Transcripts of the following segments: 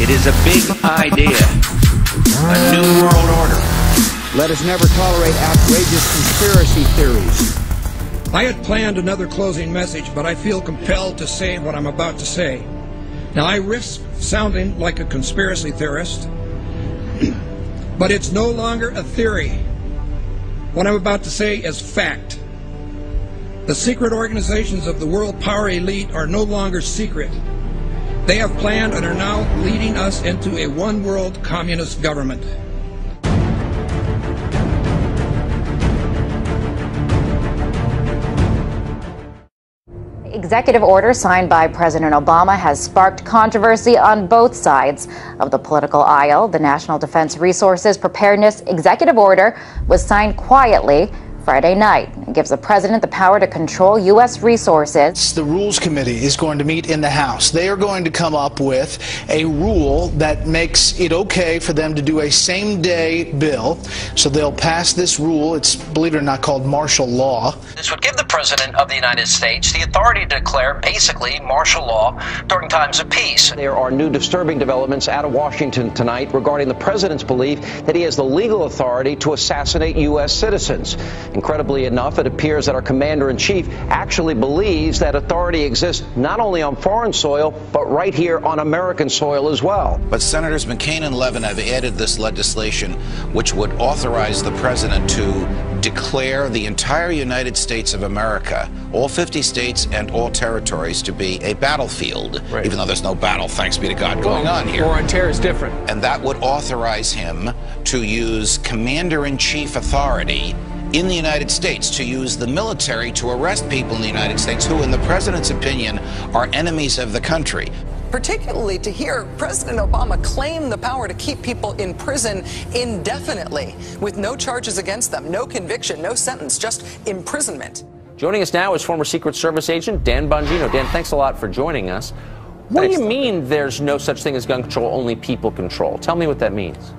It is a big idea, a new world order. Let us never tolerate outrageous conspiracy theories. I had planned another closing message, but I feel compelled to say what I'm about to say. Now, I risk sounding like a conspiracy theorist, but it's no longer a theory. What I'm about to say is fact. The secret organizations of the world power elite are no longer secret. They have planned and are now leading us into a one-world communist government. Executive order signed by President Obama has sparked controversy on both sides of the political aisle. The National Defense Resources Preparedness Executive Order was signed quietly Friday night. It gives the president the power to control U.S. resources. The Rules Committee is going to meet in the House. They are going to come up with a rule that makes it okay for them to do a same-day bill. So they'll pass this rule. It's, believe it or not, called martial law. This would give the President of the United States the authority to declare basically martial law during times of peace. There are new disturbing developments out of Washington tonight regarding the President's belief that he has the legal authority to assassinate U.S. citizens. Incredibly enough, it appears that our commander-in-chief actually believes that authority exists not only on foreign soil, but right here on American soil as well. But Senators McCain and Levin have added this legislation which would authorize the president to declare the entire United States of America, all 50 states and all territories, to be a battlefield, right, even though there's no battle, thanks be to God, going on here. War on terror is different. And that would authorize him to use commander-in-chief authority in the United States, to use the military to arrest people in the United States who, in the president's opinion, are enemies of the country. Particularly to hear President Obama claim the power to keep people in prison indefinitely with no charges against them, no conviction, no sentence, just imprisonment. Joining us now is former Secret Service agent Dan Bongino. Dan, thanks a lot for joining us. What do you mean there's no such thing as gun control, only people control? Tell me what that means.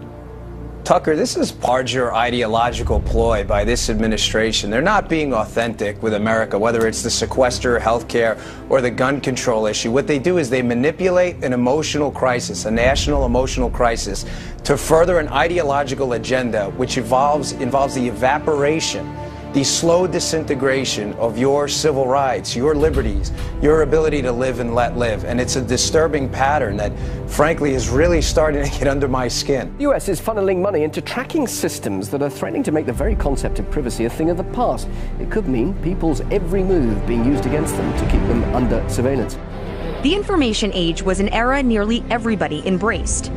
Tucker, this is larger ideological ploy by this administration. They're not being authentic with America, whether it's the sequester, healthcare, or the gun control issue. What they do is they manipulate an emotional crisis, a national emotional crisis, to further an ideological agenda which involves the evaporation, the slow disintegration of your civil rights, your liberties, your ability to live and let live. And it's a disturbing pattern that, frankly, is really starting to get under my skin. The US is funneling money into tracking systems that are threatening to make the very concept of privacy a thing of the past. It could mean people's every move being used against them to keep them under surveillance. The information age was an era nearly everybody embraced.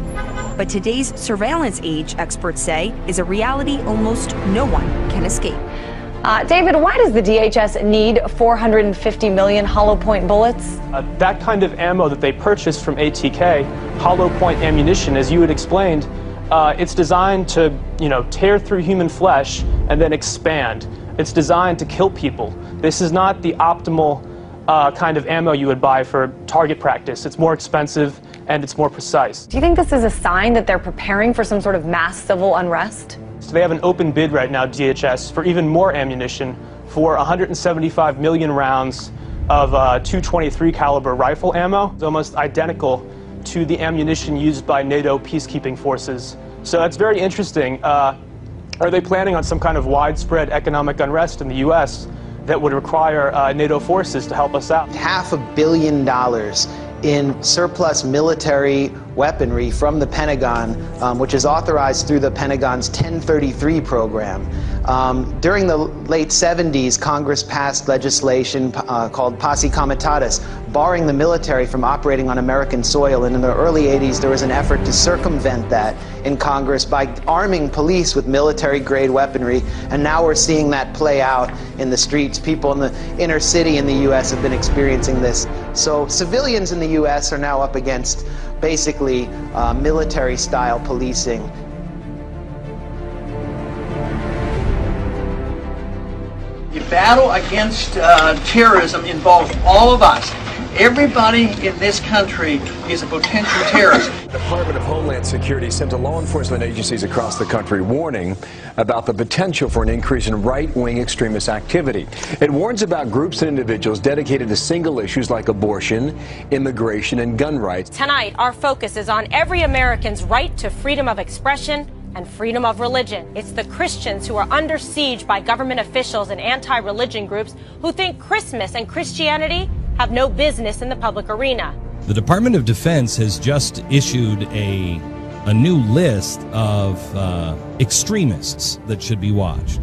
But today's surveillance age, experts say, is a reality almost no one can escape. David, why does the DHS need 450 million hollow point bullets? That kind of ammo that they purchased from ATK, hollow point ammunition, as you had explained, it's designed to, tear through human flesh and then expand. It's designed to kill people. This is not the optimal kind of ammo you would buy for target practice. It's more expensive and it's more precise. Do you think this is a sign that they're preparing for some sort of mass civil unrest? So they have an open bid right now, DHS, for even more ammunition, for 175 million rounds of .223 caliber rifle ammo. It's almost identical to the ammunition used by NATO peacekeeping forces. So that's very interesting. Are they planning on some kind of widespread economic unrest in the U.S. that would require NATO forces to help us out? $500 million in surplus military weaponry from the Pentagon, which is authorized through the Pentagon's 1033 program. During the late 70s, Congress passed legislation called Posse Comitatus, barring the military from operating on American soil. And in the early 80s, there was an effort to circumvent that in Congress by arming police with military-grade weaponry. And now we're seeing that play out in the streets. People in the inner city in the U.S. have been experiencing this. So civilians in the U.S. are now up against basically military-style policing. The battle against terrorism involves all of us. Everybody in this country is a potential terrorist. The Department of Homeland Security sent to law enforcement agencies across the country warning about the potential for an increase in right-wing extremist activity. It warns about groups and individuals dedicated to single issues like abortion, immigration, and gun rights. Tonight, our focus is on every American's right to freedom of expression and freedom of religion. It's the Christians who are under siege by government officials and anti-religion groups who think Christmas and Christianity have no business in the public arena. The Department of Defense has just issued a new list of extremists that should be watched.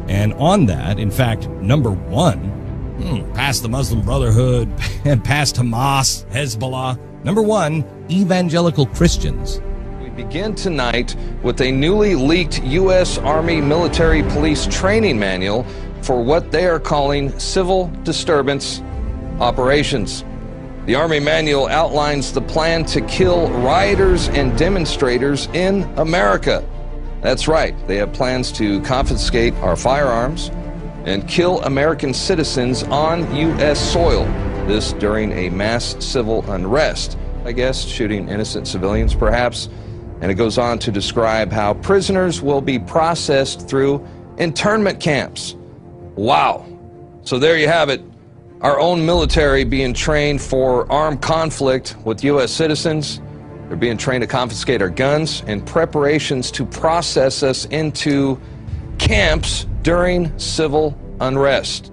And on that, in fact, number one, past the Muslim Brotherhood and past Hamas, Hezbollah, number one, evangelical Christians. We begin tonight with a newly leaked U.S. Army military police training manual for what they are calling civil disturbance operations. The Army manual outlines the plan to kill rioters and demonstrators in America. That's right, they have plans to confiscate our firearms and kill American citizens on U.S. soil. This during a mass civil unrest, I guess, shooting innocent civilians perhaps. And it goes on to describe how prisoners will be processed through internment camps. Wow. So there you have it. Our own military being trained for armed conflict with U.S. citizens. They're being trained to confiscate our guns and preparations to process us into camps during civil unrest.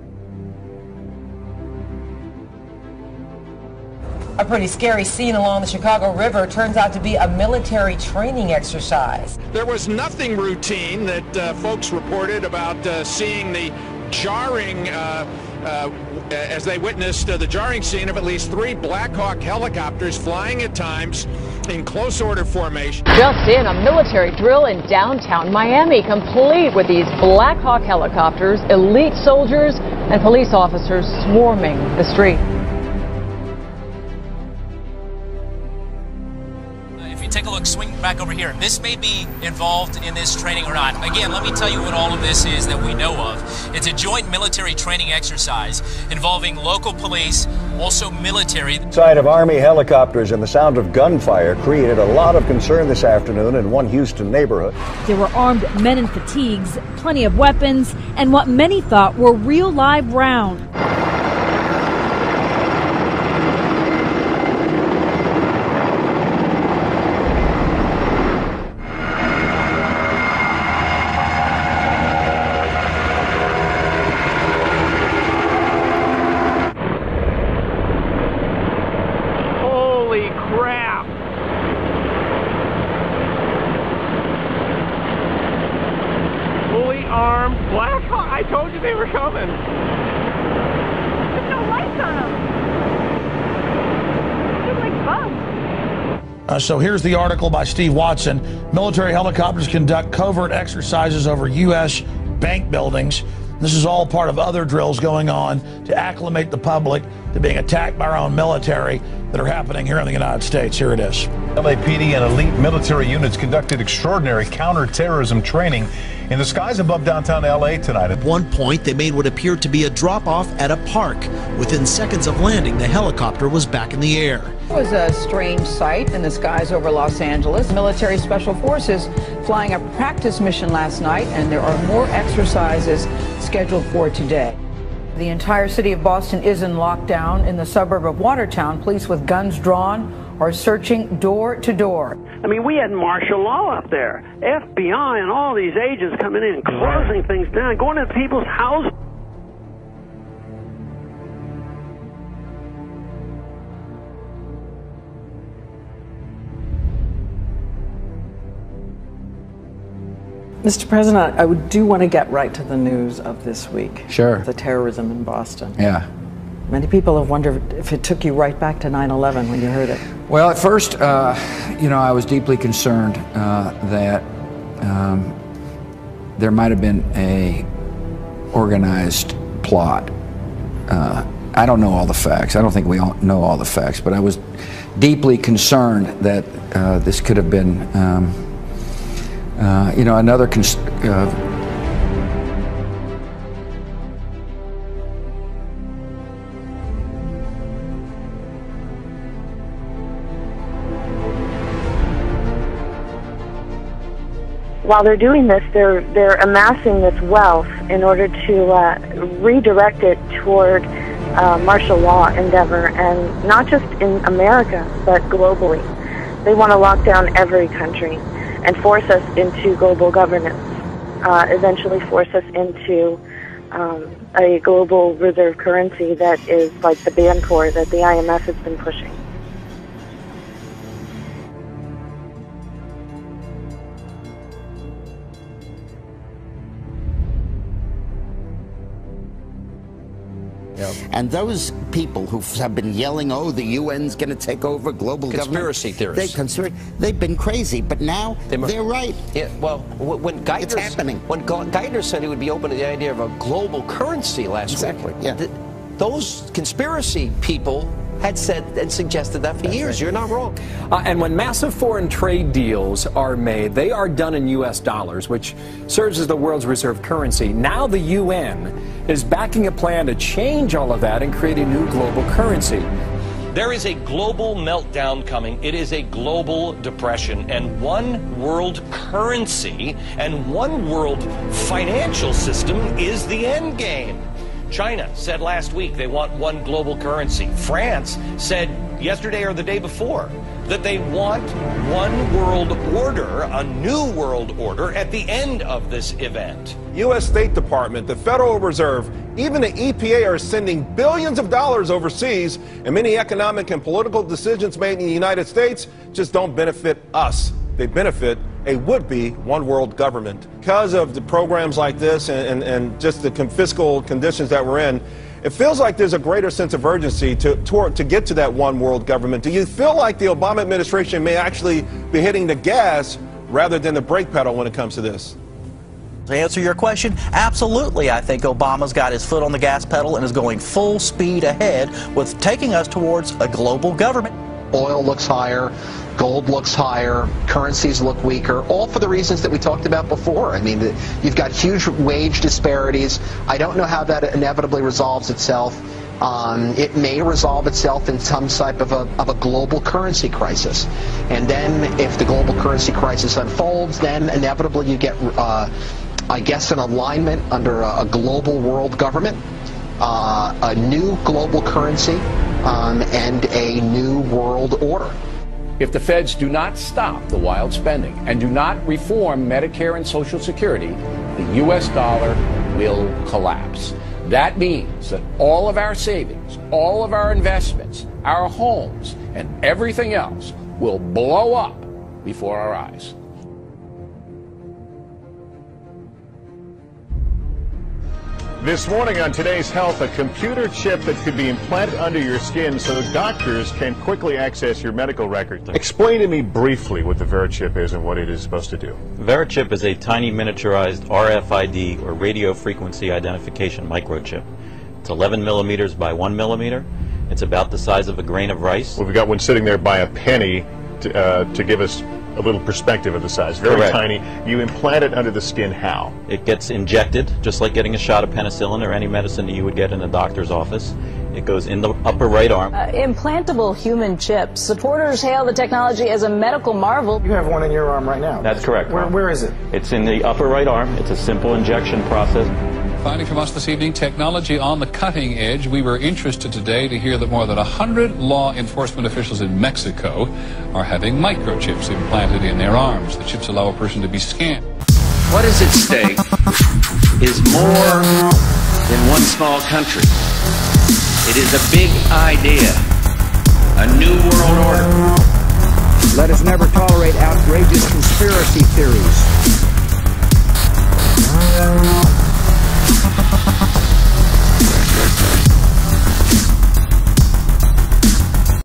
A pretty scary scene along the Chicago River turns out to be a military training exercise. There was nothing routine that folks reported about seeing the jarring as they witnessed the jarring scene of at least 3 Black Hawk helicopters flying at times in close order formation. Just in, a military drill in downtown Miami, complete with these Black Hawk helicopters, elite soldiers, and police officers swarming the street. Take a look, swing back over here. This may be involved in this training or not. Again, let me tell you what all of this is that we know of. It's a joint military training exercise involving local police, also military. The sight of Army helicopters and the sound of gunfire created a lot of concern this afternoon in one Houston neighborhood. There were armed men in fatigues, plenty of weapons, and what many thought were real live rounds. I told you they were coming. There's no lights on them. They look like bugs. So here's the article by Steve Watson. Military helicopters conduct covert exercises over U.S. bank buildings. This is all part of other drills going on to acclimate the public to being attacked by our own military that are happening here in the United States. Here it is. LAPD and elite military units conducted extraordinary counterterrorism training in the skies above downtown LA tonight. At one point, they made what appeared to be a drop-off at a park. Within seconds of landing, the helicopter was back in the air. It was a strange sight in the skies over Los Angeles. Military Special Forces flying a practice mission last night, and there are more exercises scheduled for today. The entire city of Boston is in lockdown. In the suburb of Watertown, police with guns drawn are searching door to door. I mean, we had martial law up there. FBI and all these agents coming in, closing things down, going into people's houses. Mr. President, I do want to get right to the news of this week. Sure. The terrorism in Boston. Yeah. Many people have wondered if it took you right back to 9/11 when you heard it. Well, at first, I was deeply concerned that there might have been a organized plot. I don't know all the facts. I don't think we all know all the facts, but I was deeply concerned that this could have been another while they're doing this, they're amassing this wealth in order to redirect it toward martial law endeavor, and not just in America, but globally. They want to lock down every country and force us into global governance, eventually force us into a global reserve currency that is like the Bancor that the IMF has been pushing. And those people who have been yelling, oh, the UN's going to take over global conspiracy government. Theorists. They've been crazy, but now they're right. Yeah, well, when Geithner, it's happening. When Geithner said he would be open to the idea of a global currency last week, yeah. Those conspiracy people had said and suggested that for years. Right. You're not wrong. And when massive foreign trade deals are made, they are done in U.S. dollars, which serves as the world's reserve currency. Now the UN is backing a plan to change all of that and create a new global currency. There is a global meltdown coming. It is a global depression, and one world currency and one world financial system is the end game. China said last week they want one global currency. France said yesterday or the day before that they want one world order, a new world order, at the end of this event. U.S. State Department, the Federal Reserve, even the EPA are sending billions of dollars overseas, and many economic and political decisions made in the United States just don't benefit us. They benefit a would-be one-world government. Because of the programs like this and just the fiscal conditions that we're in, it feels like there's a greater sense of urgency to get to that one-world government. Do you feel like the Obama administration may actually be hitting the gas rather than the brake pedal when it comes to this? To answer your question, absolutely. I think Obama's got his foot on the gas pedal and is going full speed ahead with taking us towards a global government. Oil looks higher, gold looks higher, currencies look weaker, all for the reasons that we talked about before. I mean, you've got huge wage disparities. I don't know how that inevitably resolves itself. It may resolve itself in some type of a global currency crisis. And then if the global currency crisis unfolds, then inevitably you get, I guess, an alignment under a global world government, a new global currency, and a new world order. If the feds do not stop the wild spending and do not reform Medicare and Social Security, the U.S. dollar will collapse. That means that all of our savings, all of our investments, our homes, and everything else will blow up before our eyes. This morning on Today's Health, a computer chip that could be implanted under your skin so doctors can quickly access your medical records. Explain to me briefly what the VeriChip is and what it is supposed to do. VeriChip is a tiny miniaturized RFID, or radio frequency identification microchip. It's 11 millimeters by 1 millimeter. It's about the size of a grain of rice. Well, we've got one sitting there by a penny to give us a little perspective of the size. Very Correct. Tiny. You implant it under the skin how? It gets injected, just like getting a shot of penicillin or any medicine that you would get in a doctor's office. It goes in the upper right arm. Implantable human chips. Supporters hail the technology as a medical marvel. You have one in your arm right now. That's correct. Where is it? It's in the upper right arm. It's a simple injection process. Finally from us this evening, technology on the cutting edge. We were interested today to hear that more than 100 law enforcement officials in Mexico are having microchips implanted in their arms. The chips allow a person to be scanned. What is at stake is more than one small country. It is a big idea, a new world order. Let us never tolerate outrageous conspiracy theories.